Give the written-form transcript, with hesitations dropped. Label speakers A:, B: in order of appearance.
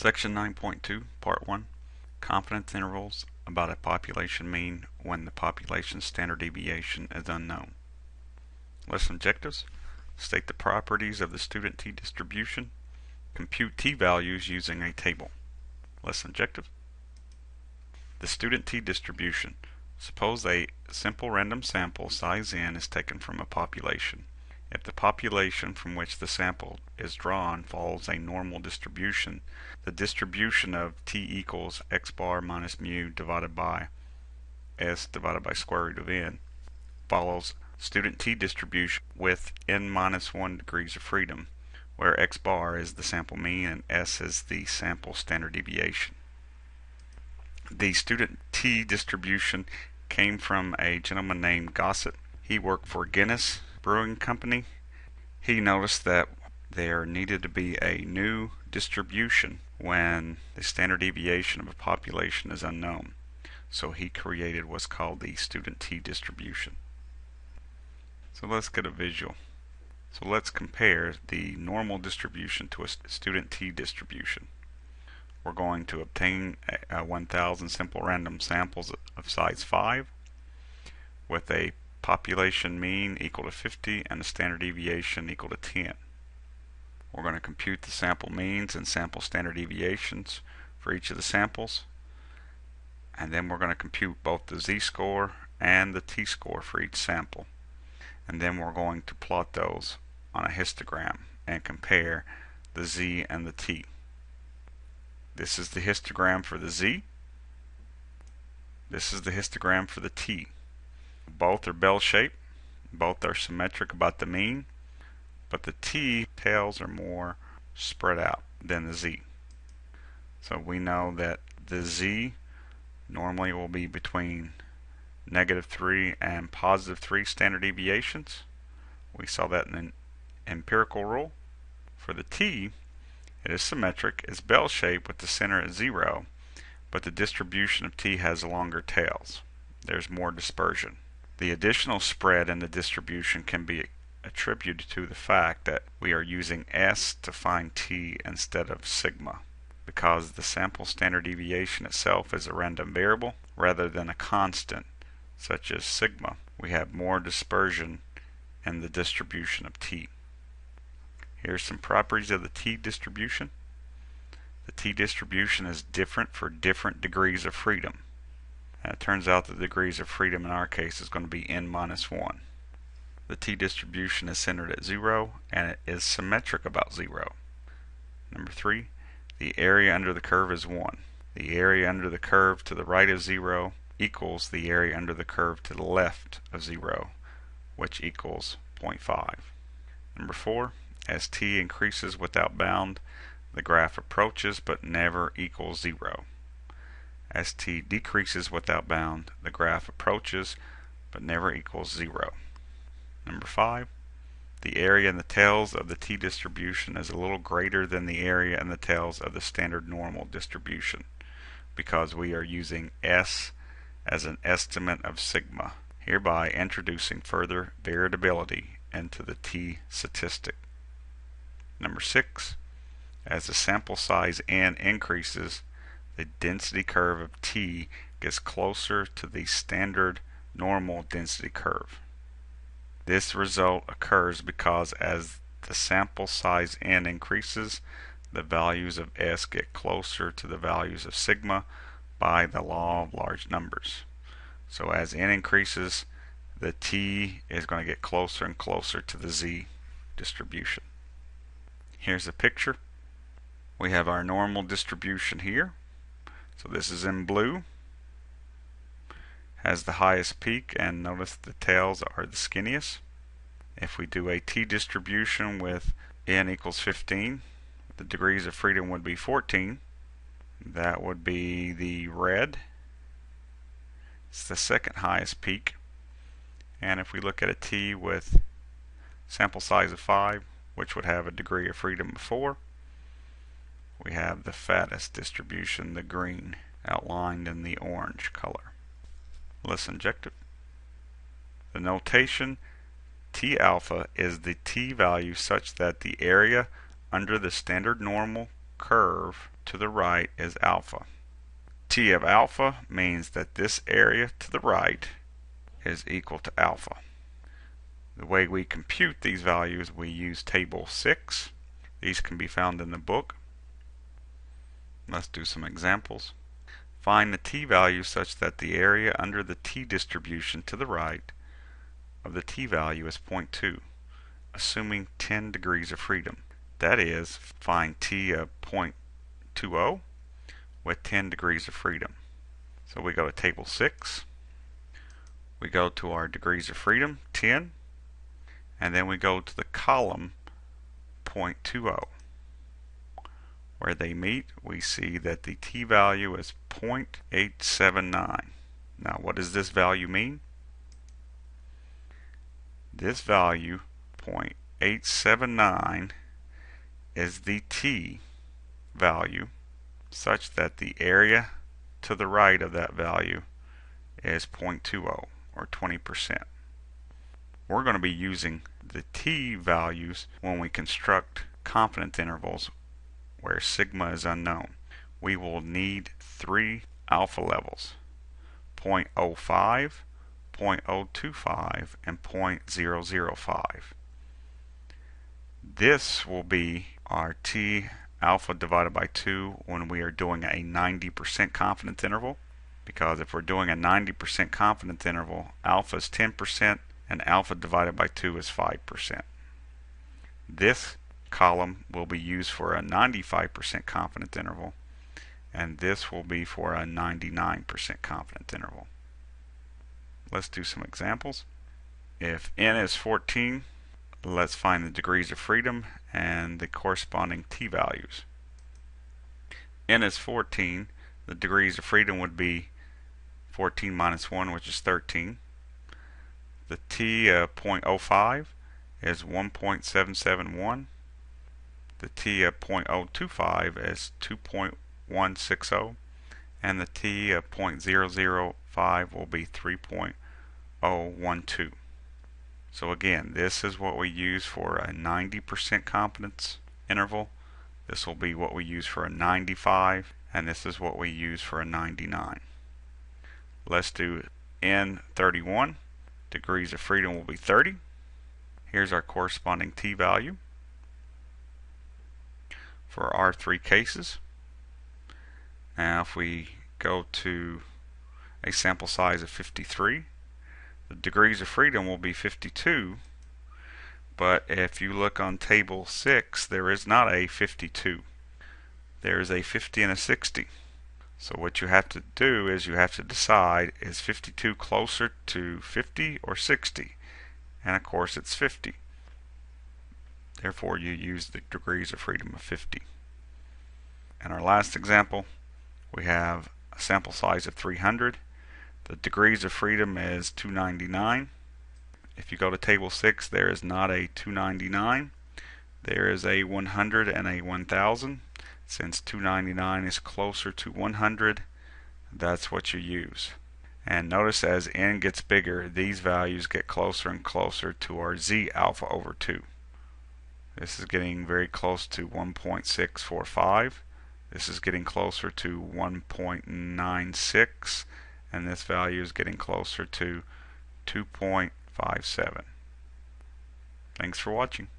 A: Section 9.2, Part 1, Confidence Intervals about a population mean when the population standard deviation is unknown. Lesson objectives: state the properties of the student t-distribution, compute t-values using a table. Lesson objective: the student t-distribution. Suppose a simple random sample size n is taken from a population. If the population from which the sample is drawn follows a normal distribution, the distribution of t equals x bar minus mu divided by s divided by square root of n follows student t distribution with n minus 1 degrees of freedom, where x bar is the sample mean and s is the sample standard deviation. The student t distribution came from a gentleman named Gossett. He worked for Guinness Brewing Company. He noticed that there needed to be a new distribution when the standard deviation of a population is unknown. So he created what's called the student t distribution. So let's get a visual. So let's compare the normal distribution to a student t distribution. We're going to obtain 1,000 simple random samples of size 5 with a population mean equal to 50 and a standard deviation equal to 10. We're going to compute the sample means and sample standard deviations for each of the samples, and then we're going to compute both the z-score and the t-score for each sample, and then we're going to plot those on a histogram and compare the z and the t. This is the histogram for the z. This is the histogram for the t. Both are bell-shaped, both are symmetric about the mean, but the t tails are more spread out than the z. So we know that the z normally will be between -3 and +3 standard deviations. We saw that in an empirical rule. For the t, it is symmetric, it's bell-shaped with the center at 0, but the distribution of t has longer tails. There's more dispersion. The additional spread in the distribution can be attributed to the fact that we are using s to find t instead of sigma, because the sample standard deviation itself is a random variable rather than a constant such as sigma. We have more dispersion in the distribution of t. Here's some properties of the t distribution. The t distribution is different for different degrees of freedom. And it turns out the degrees of freedom in our case is going to be n minus 1. The t distribution is centered at 0 and it is symmetric about 0. Number 3, the area under the curve is 1. The area under the curve to the right of 0 equals the area under the curve to the left of 0, which equals 0.5. Number 4, as t increases without bound, the graph approaches but never equals 0. As t decreases without bound, the graph approaches but never equals 0. Number 5, the area in the tails of the t distribution is a little greater than the area in the tails of the standard normal distribution, because we are using s as an estimate of sigma, hereby introducing further variability into the t statistic. Number 6, as the sample size n increases, the density curve of t gets closer to the standard normal density curve. This result occurs because as the sample size n increases, the values of s get closer to the values of sigma by the law of large numbers. So as n increases, the t is going to get closer and closer to the z distribution. Here's a picture. We have our normal distribution here. So this is in blue, has the highest peak, and notice the tails are the skinniest. If we do a t distribution with n equals 15, the degrees of freedom would be 14. That would be the red. It's the second highest peak. And if we look at a t with sample size of 5, which would have a degree of freedom of 4, we have the fattest distribution, the green, outlined in the orange color. Lesson objective: the notation T alpha is the t value such that the area under the standard normal curve to the right is alpha. T of alpha means that this area to the right is equal to alpha. The way we compute these values, we use table 6. These can be found in the book. Let's do some examples. Find the t-value such that the area under the t-distribution to the right of the t-value is 0.2, assuming 10 degrees of freedom. That is, find t of 0.20 with 10 degrees of freedom. So we go to table 6. We go to our degrees of freedom, 10, and then we go to the column 0.20. Where they meet, we see that the t-value is 0.879. Now, what does this value mean? This value, 0.879, is the t-value such that the area to the right of that value is 0.20, or 20%. We're going to be using the t-values when we construct confidence intervals where sigma is unknown. We will need 3 alpha levels: 0.05, 0.025, and 0.005. This will be our t alpha divided by 2 when we are doing a 90% confidence interval, because if we're doing a 90% confidence interval, alpha is 10% and alpha divided by 2 is 5%. This column will be used for a 95% confidence interval, and this will be for a 99% confidence interval. Let's do some examples. If n is 14, let's find the degrees of freedom and the corresponding t-values. N is 14, the degrees of freedom would be 14 minus 1, which is 13. The t of 0.05 is 1.771. The t of 0.025 is 2.160, and the t of 0.005 will be 3.012. So again, this is what we use for a 90% confidence interval. This will be what we use for a 95, and this is what we use for a 99. Let's do N31. Degrees of freedom will be 30. Here's our corresponding t-value for our 3 cases. Now if we go to a sample size of 53, the degrees of freedom will be 52, but if you look on table 6, there is not a 52. There is a 50 and a 60. So what you have to do is you have to decide, is 52 closer to 50 or 60? And of course it's 50. Therefore you use the degrees of freedom of 50. In our last example, we have a sample size of 300. The degrees of freedom is 299. If you go to table 6, there is not a 299. There is a 100 and a 1000. Since 299 is closer to 100, that's what you use. And notice as n gets bigger, these values get closer and closer to our z alpha over 2. This is getting very close to 1.645. This is getting closer to 1.96, and this value is getting closer to 2.57. Thanks for watching.